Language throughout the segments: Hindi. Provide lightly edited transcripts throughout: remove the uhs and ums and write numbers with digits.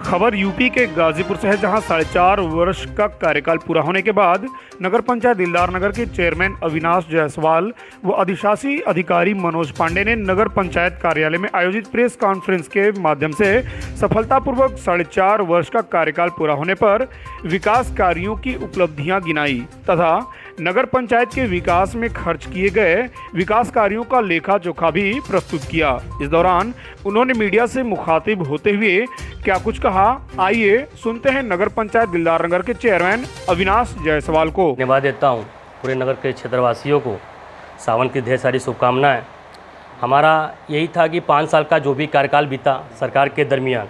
खबर यूपी के गाजीपुर से है, जहां 4.5 वर्ष का कार्यकाल पूरा होने के बाद नगर पंचायत दिलदार नगर के चेयरमैन अविनाश जायसवाल व अधिशासी अधिकारी मनोज पांडे ने नगर पंचायत कार्यालय में आयोजित प्रेस कॉन्फ्रेंस के माध्यम से सफलतापूर्वक 4.5 वर्ष का कार्यकाल पूरा होने पर विकास कार्यों की उपलब्धियां गिनाई तथा नगर पंचायत के विकास में खर्च किए गए विकास कार्यों का लेखा जोखा भी प्रस्तुत किया। इस दौरान उन्होंने मीडिया से मुखातिब होते हुए क्या कुछ कहा, आइए सुनते हैं नगर पंचायत दिलदार नगर के चेयरमैन अविनाश जायसवाल को। धन्यवाद देता हूँ पूरे नगर के क्षेत्रवासियों को, सावन की ढेर सारी शुभकामनाएं। हमारा यही था कि 5 साल का जो भी कार्यकाल बीता सरकार के दरमियान,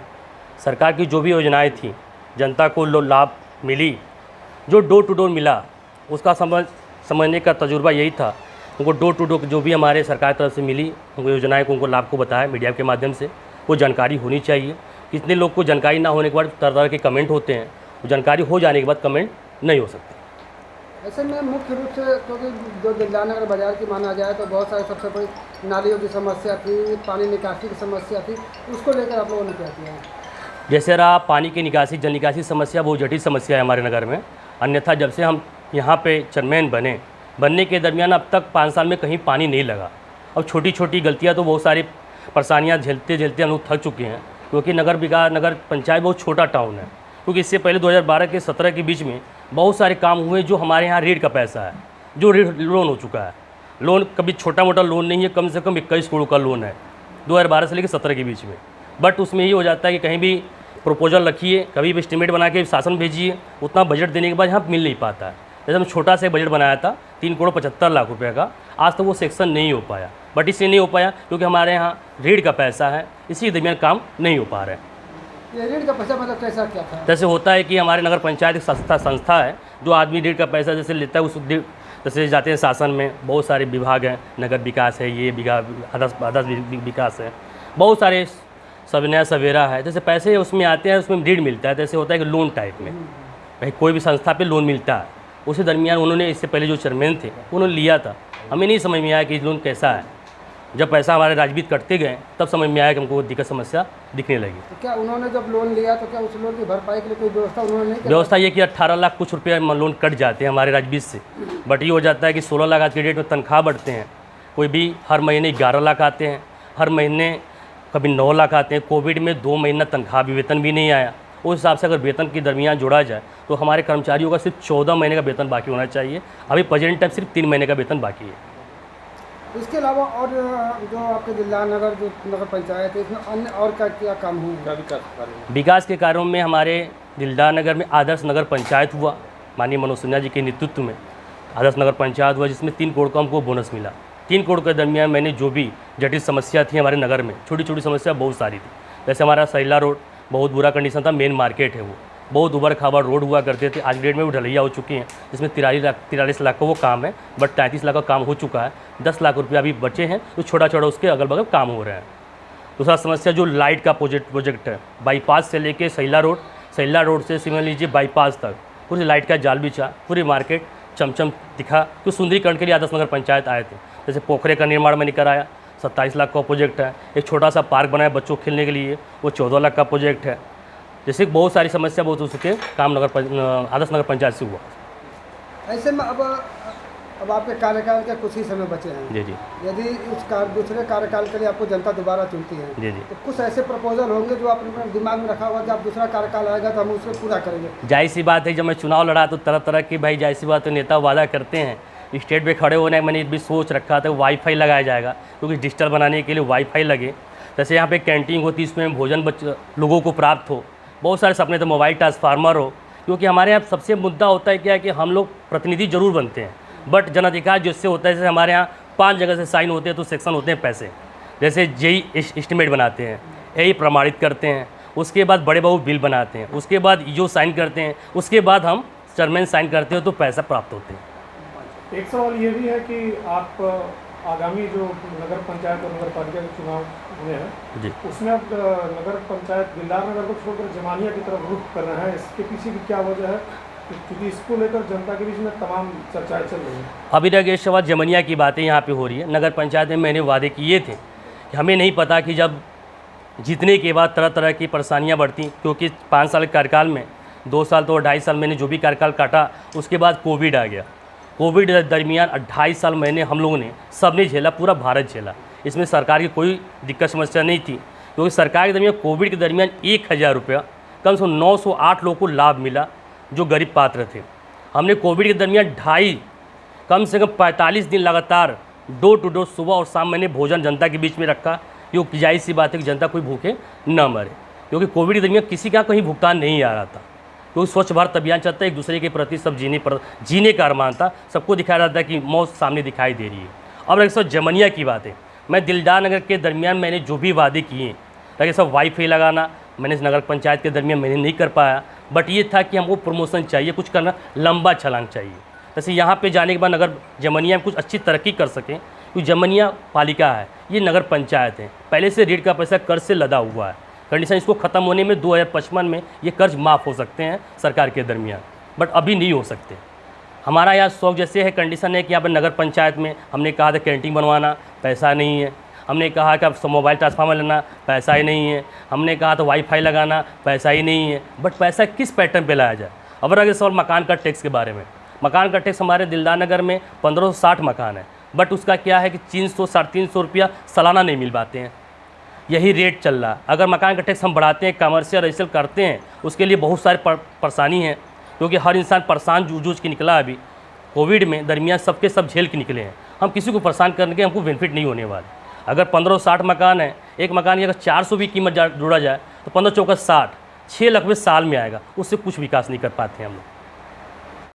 सरकार की जो भी योजनाएं थी जनता को लाभ मिली, जो डोर टू डोर मिला उसका समझने का तजुर्बा यही था। उनको डोर टू डोर जो भी हमारे सरकार तरफ से मिली उनको योजनाएं को, उनको लाभ को बताया मीडिया के माध्यम से। वो जानकारी होनी चाहिए। कितने लोग को जानकारी ना होने के बाद तरह तरह के कमेंट होते हैं, वो जानकारी हो जाने के बाद कमेंट नहीं हो सकते। ऐसे में मुख्य रूप से क्योंकि जो दिलदार नगर बाजार की माना जाए तो बहुत सारी सबसे बड़ी नालियों की समस्या थी, पानी निकासी की समस्या थी, उसको लेकर आप लोगों ने क्या किया? जैसे रहा पानी की निकासी, जल निकासी समस्या बहुत जटिल समस्या है हमारे नगर में। अन्यथा जब से हम यहाँ पे चेयरमैन बनने के दरमियान अब तक 5 साल में कहीं पानी नहीं लगा। अब छोटी छोटी गलतियाँ तो बहुत सारी परेशानियाँ झेलते झेलते हम लोग थक चुके हैं, क्योंकि नगर पंचायत बहुत छोटा टाउन है। क्योंकि इससे पहले 2012 के 17 के बीच में बहुत सारे काम हुए जो हमारे यहाँ ऋण का पैसा है, जो ऋण लोन हो चुका है। लोन कभी छोटा मोटा लोन नहीं है, कम से कम 21 करोड़ का लोन है 2012 से लेकर 17 के बीच में। बट उसमें ये हो जाता है कि कहीं भी प्रपोजल रखिए, कभी भी एस्टीमेट बना के शासन भेजिए, उतना बजट देने के बाद यहाँ मिल नहीं पाता है। जैसे हम छोटा सा बजट बनाया था 3 करोड़ 75 लाख रुपए का, आज तक वो सेक्शन नहीं हो पाया। बट इसलिए नहीं हो पाया क्योंकि हमारे यहाँ ऋण का पैसा है, इसी दरमियान काम नहीं हो पा रहा है। ये ऋण का पैसा मतलब कैसा क्या था? जैसे होता है कि हमारे नगर पंचायत एक संस्था है जो आदमी ऋण का पैसा जैसे लेता है, उस जैसे जाते हैं शासन में बहुत सारे विभाग हैं, नगर विकास है, ये अदर्स विकास है, बहुत सारे सबनया सवेरा है, जैसे पैसे उसमें आते हैं, उसमें ऋण मिलता है। जैसे होता है कि लोन टाइप में भाई कोई भी संस्था पे लोन मिलता है, उसी दरमियान उन्होंने इससे पहले जो चेयरमैन थे उन्होंने लिया था। हमें नहीं समझ में आया कि लोन कैसा है। जब पैसा हमारे राजवीत कटते गए तब समझ में आया कि हमको दिक्कत समस्या दिखने लगी। तो क्या उन्होंने जब लोन लिया तो क्या उस लोन की भरपाई के लिए कोई व्यवस्था उन्होंने नहीं की? व्यवस्था ये कि 18 लाख कुछ रुपया लोन कट जाते हैं हमारे राजवीत से। बट ये हो जाता है कि 16 लाख आज के डेट में तनख्वाह बढ़ते हैं, कोई भी हर महीने 11 लाख आते हैं, हर महीने कभी 9 लाख आते हैं। कोविड में 2 महीना तनख्वाह भी वेतन भी नहीं आया। उस हिसाब से अगर वेतन के दरमियान जोड़ा जाए तो हमारे कर्मचारियों का सिर्फ 14 महीने का वेतन बाकी होना चाहिए। अभी प्रेजेंट टाइम सिर्फ 3 महीने का वेतन बाकी है। इसके अलावा और जो आपके दिलदार नगर जो नगर पंचायत है, इसमें अन्य और क्या काम हुए? विकास के कार्यों में हमारे दिलदार नगर में आदर्श नगर पंचायत हुआ, माननीय मनोज सिन्हा जी के नेतृत्व में आदर्श नगर पंचायत हुआ, जिसमें 3 करोड़ का हमको बोनस मिला। 3 करोड़ के दरमियान मैंने जो भी जटिल समस्या थी हमारे नगर में, छोटी छोटी समस्या बहुत सारी थी। जैसे हमारा सैला रोड बहुत बुरा कंडीशन था, मेन मार्केट है, वो बहुत उबड़ खाबड़ रोड हुआ करते थे। आज डेट में वो ढलैया हो चुकी हैं, जिसमें 43 लाख का वो काम है, बट 33 लाख का काम हो चुका है। 10 लाख रुपया अभी बचे हैं, तो छोटा छोटा उसके अगल बगल काम हो रहे हैं। दूसरा समस्या जो लाइट का प्रोजेक्ट है, बाईपास से लेके सैला रोड से समझ लीजिए बाईपास तक पूरी लाइट का जाल बिछा, पूरी मार्केट चमचम दिखा। तो सुंदरीकरण के लिए आदर्श नगर पंचायत आए थे। जैसे पोखरे का निर्माण मैंने कराया, 27 लाख का प्रोजेक्ट है। एक छोटा सा पार्क बनाया बच्चों को खेलने के लिए, वो 14 लाख का प्रोजेक्ट है। जैसे बहुत सारी समस्या बहुत हो सके काम आदर्श नगर पंचायत से हुआ। ऐसे में अब आपके कार्यकाल के कुछ ही समय बचे हैं। जी जी। यदि दूसरे कार्यकाल के लिए आपको जनता दोबारा चुनती है जी जी, तो कुछ ऐसे प्रपोजल होंगे जो आपने दिमाग में रखा होगा कि आप दूसरा कार्यकाल आएगा तो हम उसको पूरा करेंगे? जाहिर सी बात है, जब मैं चुनाव लड़ा तो तरह तरह की भाई जाहिर सी बात है नेता वादा करते हैं। स्टेट पे खड़े होने मैंने भी सोच रखा था वाईफाई लगाया जाएगा, क्योंकि डिजिटल बनाने के लिए वाईफाई लगे। जैसे यहाँ पे कैंटीन होती, इसमें भोजन लोगों को प्राप्त हो। बहुत सारे सपने थे, मोबाइल ट्रांसफार्मर हो, क्योंकि हमारे यहाँ सबसे मुद्दा होता है क्या है कि हम लोग प्रतिनिधि जरूर बनते हैं, बट जनाधिकार जिससे होता है, जैसे हमारे यहाँ 5 जगह से साइन होते हैं तो सेक्शन होते हैं पैसे। जैसे जेई एस्टीमेट बनाते हैं, यही प्रमाणित करते हैं, उसके बाद बड़े बाबू बिल बनाते हैं, उसके बाद जो साइन करते हैं, उसके बाद हम चेयरमैन साइन करते हो तो पैसा प्राप्त होते हैं। एक सवाल ये भी है कि आप आगामी जो नगर पंचायत और नगर पालिका के चुनाव हुए हैं जी, उसमें अब नगर पंचायत दिलदार नगर को छोड़कर जमानिया की तरफ रुख कर रहे हैं। इसके पीछे की क्या वजह है? क्योंकि इसको लेकर जनता के बीच में तमाम चर्चाएं चल रही हैं। अभी तक ये सवाल जमनिया की बातें यहाँ पे हो रही है। नगर पंचायत में मैंने वादे किए थे कि हमें नहीं पता कि जब जीतने के बाद तरह तरह की परेशानियां बढ़ती, क्योंकि 5 साल के कार्यकाल में 2 साल तो 2.5 साल मैंने जो भी कार्यकाल काटा, उसके बाद कोविड आ गया। कोविड दरमियान 2.5 साल मैंने हम लोगों ने सबने झेला, पूरा भारत झेला। इसमें सरकार की कोई दिक्कत समस्या नहीं थी, क्योंकि सरकार के दरमियान कोविड के दरमियान 1000 रुपया कम से कम 908 लोगों को लाभ मिला जो गरीब पात्र थे। हमने कोविड के दरमियान कम से कम 45 दिन लगातार डोर टू डोर सुबह और शाम मैंने भोजन जनता के बीच में रखा, क्योंकि जाहिर सी बात है कि जनता कोई भूखे न मरे, क्योंकि कोविड के दरमियान किसी का कहीं भुगतान नहीं आ रहा था। क्योंकि स्वच्छ भारत अभियान चलता है, एक दूसरे के प्रति सब जीने का अरमान था, सबको दिखाया जाता है कि मौत सामने दिखाई दे रही है। अब अगर सब जमनिया की बात है, मैं दिलदार नगर के दरमियान मैंने जो भी वादे किए, ताकि सब वाईफाई लगाना मैंने नगर पंचायत के दरमियान मैंने नहीं कर पाया, बट ये था कि हमको प्रमोशन चाहिए, कुछ करना, लंबा छलांग चाहिए। जैसे यहाँ पे जाने के बाद नगर जमनिया में कुछ अच्छी तरक्की कर सकें, क्योंकि जमनिया पालिका है, ये नगर पंचायत है, पहले से ऋण का पैसा कर्ज से लदा हुआ है। कंडीशन इसको ख़त्म होने में 2055 में ये कर्ज माफ़ हो सकते हैं सरकार के दरमियान, बट अभी नहीं हो सकते। हमारा यहाँ शौक जैसे है, कंडीशन है कि यहाँ पर नगर पंचायत में हमने कहा था कैंटीन बनवाना, पैसा नहीं है। हमने कहा कि अब मोबाइल ट्रांसफार्मर लेना, पैसा ही नहीं है। हमने कहा तो वाईफाई लगाना, पैसा ही नहीं है। बट पैसा किस पैटर्न पे लाया जाए। अब अगर सवाल मकान का टैक्स के बारे में, मकान का टैक्स हमारे दिलदार नगर में 1560 मकान है, बट उसका क्या है कि 300 साढ़े 300 रुपया सालाना नहीं मिल पाते हैं, यही रेट चल रहा। अगर मकान का टैक्स हम बढ़ाते हैं, कमर्शियल रजिस्ट्रेशन करते हैं, उसके लिए बहुत सारी परेशानी है, क्योंकि हर इंसान परेशान जूझ के निकला। अभी कोविड में दरमियान सबके सब झेल के निकले हैं। हम किसी को परेशान करने के हमको बेनिफिट नहीं होने वाले। अगर 1560 मकान है, एक मकान की अगर 400 भी कीमत जोड़ा जाए तो 15 चौका 60, 6 लाख रुपये साल में आएगा, उससे कुछ विकास नहीं कर पाते हैं हम लोग।